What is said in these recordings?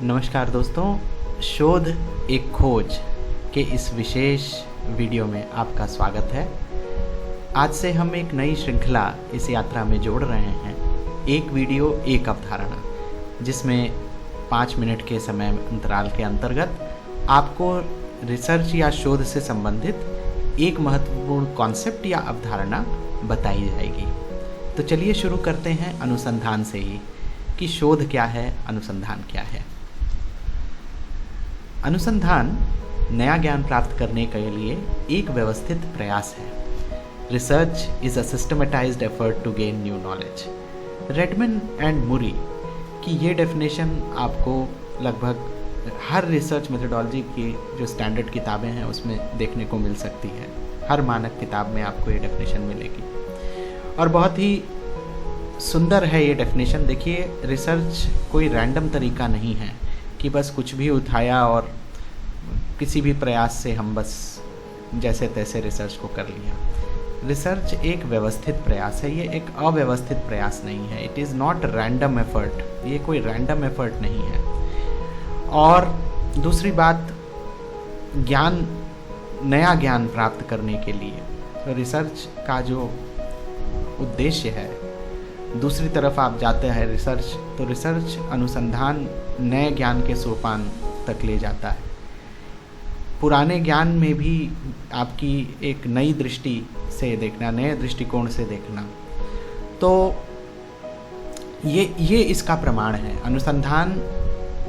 नमस्कार दोस्तों, शोध एक खोज के इस विशेष वीडियो में आपका स्वागत है। आज से हम एक नई श्रृंखला इस यात्रा में जोड़ रहे हैं, एक वीडियो एक अवधारणा, जिसमें 5 मिनट के समय अंतराल के अंतर्गत आपको रिसर्च या शोध से संबंधित एक महत्वपूर्ण कॉन्सेप्ट या अवधारणा बताई जाएगी। तो चलिए शुरू करते हैं अनुसंधान से ही कि शोध क्या है, अनुसंधान क्या है। अनुसंधान नया ज्ञान प्राप्त करने के लिए एक व्यवस्थित प्रयास है। Research is a systematized effort to gain new knowledge. Redman and Mory की ये डेफिनेशन आपको लगभग हर रिसर्च मेथोडोलॉजी की जो स्टैंडर्ड किताबें हैं उसमें देखने को मिल सकती है। हर मानक किताब में आपको ये डेफिनेशन मिलेगी और बहुत ही सुंदर है ये डेफिनेशन। देखिए, रिसर्च कोई रैंडम तरीका नहीं है कि बस कुछ भी उठाया और किसी भी प्रयास से हम बस जैसे तैसे रिसर्च को कर लिया। रिसर्च एक व्यवस्थित प्रयास है, ये एक अव्यवस्थित प्रयास नहीं है। It is not random effort, ये कोई रैंडम एफर्ट नहीं है। और दूसरी बात, ज्ञान, नया ज्ञान प्राप्त करने के लिए तो रिसर्च का जो उद्देश्य है, दूसरी तरफ आप जाते हैं रिसर्च, तो रिसर्च अनुसंधान नए ज्ञान के सोपान तक ले जाता है। पुराने ज्ञान में भी आपकी एक नई दृष्टि से देखना, नए दृष्टिकोण से देखना, तो ये इसका प्रमाण है। अनुसंधान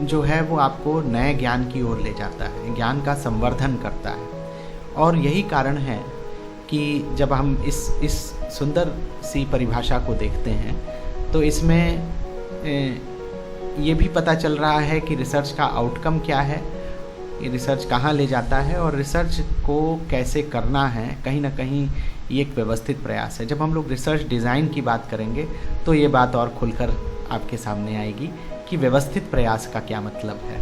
जो है वो आपको नए ज्ञान की ओर ले जाता है, ज्ञान का संवर्धन करता है। और यही कारण है कि जब हम इस सुंदर सी परिभाषा को देखते हैं तो इसमें ये भी पता चल रहा है कि रिसर्च का आउटकम क्या है, ये रिसर्च कहाँ ले जाता है और रिसर्च को कैसे करना है। कहीं ना कहीं ये एक व्यवस्थित प्रयास है। जब हम लोग रिसर्च डिज़ाइन की बात करेंगे तो ये बात और खुलकर आपके सामने आएगी कि व्यवस्थित प्रयास का क्या मतलब है।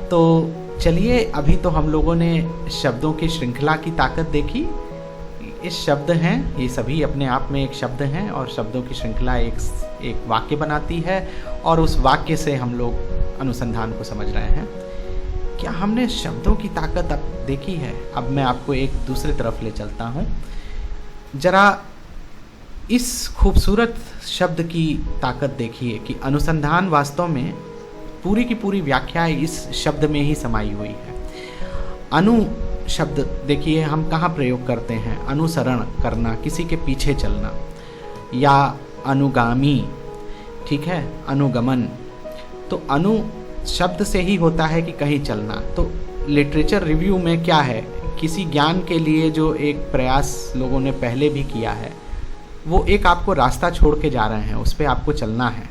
तो चलिए, अभी तो हम लोगों ने शब्दों की श्रृंखला की ताकत देखी। इस शब्द हैं, ये सभी अपने आप में एक शब्द हैं और शब्दों की श्रृंखला एक वाक्य बनाती है और उस वाक्य से हम लोग अनुसंधान को समझ रहे हैं। क्या हमने शब्दों की ताकत अब देखी है? अब मैं आपको एक दूसरी तरफ ले चलता हूँ। जरा इस खूबसूरत शब्द की ताकत देखिए कि अनुसंधान वास्तव में पूरी की पूरी व्याख्या इस शब्द में ही समाई हुई है। अनु शब्द देखिए हम कहाँ प्रयोग करते हैं। अनुसरण करना, किसी के पीछे चलना, या अनुगामी, ठीक है, अनुगमन। तो अनु शब्द से ही होता है कि कहीं चलना। तो लिटरेचर रिव्यू में क्या है, किसी ज्ञान के लिए जो एक प्रयास लोगों ने पहले भी किया है, वो एक आपको रास्ता छोड़ के जा रहे हैं, उस पर आपको चलना है।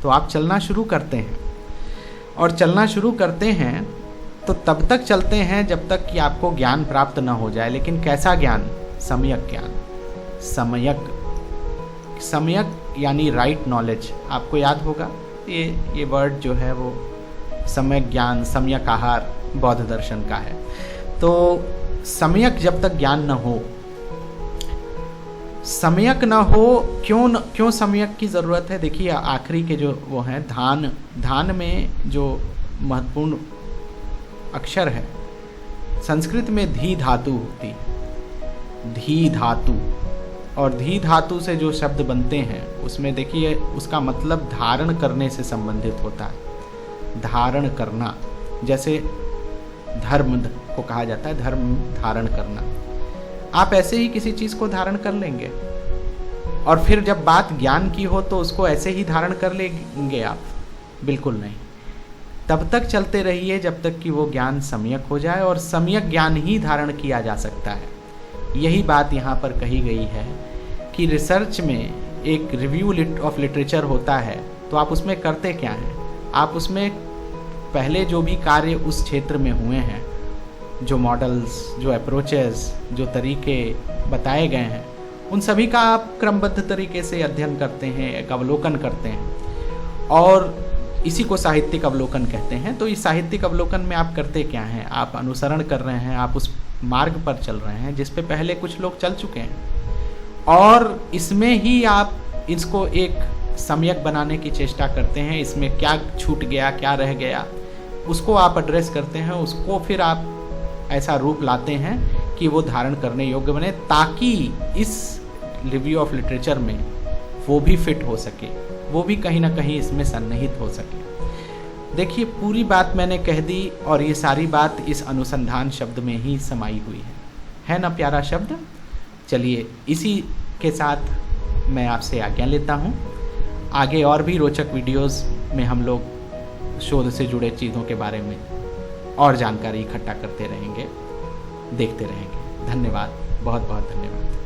तो आप चलना शुरू करते हैं और चलना शुरू करते हैं तो तब तक चलते हैं जब तक कि आपको ज्ञान प्राप्त न हो जाए। लेकिन कैसा ज्ञान? सम्यक ज्ञान। सम्यक यानी राइट नॉलेज। आपको याद होगा ये वर्ड जो है वो सम्यक ज्ञान, सम्यक आहार बौद्ध दर्शन का है। तो सम्यक जब तक ज्ञान न हो, सम्यक न हो, क्यों सम्यक की ज़रूरत है? देखिए, आखिरी के जो वो हैं धान में जो महत्वपूर्ण अक्षर है, संस्कृत में धी धातु होती है, धी धातु। और धी धातु से जो शब्द बनते हैं उसमें देखिए उसका मतलब धारण करने से संबंधित होता है। धारण करना, जैसे धर्म को कहा जाता है, धर्म धारण करना। आप ऐसे ही किसी चीज़ को धारण कर लेंगे और फिर जब बात ज्ञान की हो तो उसको ऐसे ही धारण कर लेंगे आप? बिल्कुल नहीं। तब तक चलते रहिए जब तक कि वो ज्ञान सम्यक हो जाए, और सम्यक ज्ञान ही धारण किया जा सकता है। यही बात यहाँ पर कही गई है कि रिसर्च में एक रिव्यू ऑफ लिटरेचर होता है तो आप उसमें करते क्या हैं? आप उसमें पहले जो भी कार्य उस क्षेत्र में हुए हैं, जो मॉडल्स, जो अप्रोचेस, जो तरीके बताए गए हैं, उन सभी का आप क्रमबद्ध तरीके से अध्ययन करते हैं, एक अवलोकन करते हैं, और इसी को साहित्यिक अवलोकन कहते हैं। तो इस साहित्यिक अवलोकन में आप करते क्या हैं? आप अनुसरण कर रहे हैं, आप उस मार्ग पर चल रहे हैं जिस पे पहले कुछ लोग चल चुके हैं, और इसमें ही आप इसको एक सम्यक बनाने की चेष्टा करते हैं, इसमें क्या छूट गया, क्या रह गया, उसको आप एड्रेस करते हैं, उसको फिर आप ऐसा रूप लाते हैं कि वो धारण करने योग्य बने, ताकि इस रिव्यू ऑफ लिटरेचर में वो भी फिट हो सके, वो भी कहीं ना कहीं इसमें सन्निहित हो सके। देखिए, पूरी बात मैंने कह दी और ये सारी बात इस अनुसंधान शब्द में ही समाई हुई है ना प्यारा शब्द। चलिए, इसी के साथ मैं आपसे आज्ञा लेता हूँ। आगे और भी रोचक वीडियोस में हम लोग शोध से जुड़े चीज़ों के बारे में और जानकारी इकट्ठा करते रहेंगे, देखते रहेंगे। धन्यवाद, बहुत बहुत धन्यवाद।